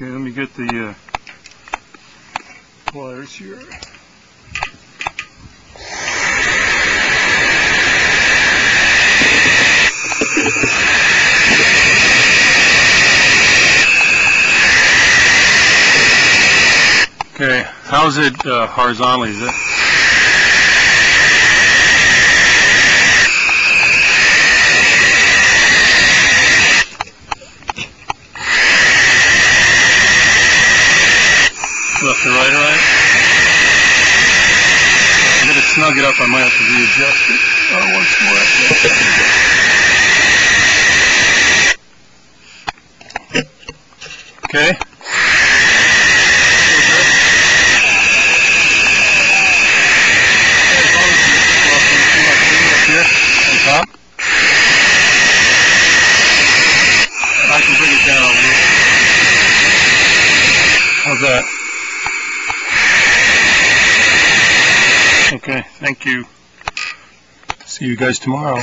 Okay, let me get the pliers here. Okay, how's it horizontally? Is it? Left to right, right? I'm going to snug it up. I might have to readjust it once more. Okay. Here on top. I can bring it down over here. How's that? Okay, thank you. See you guys tomorrow.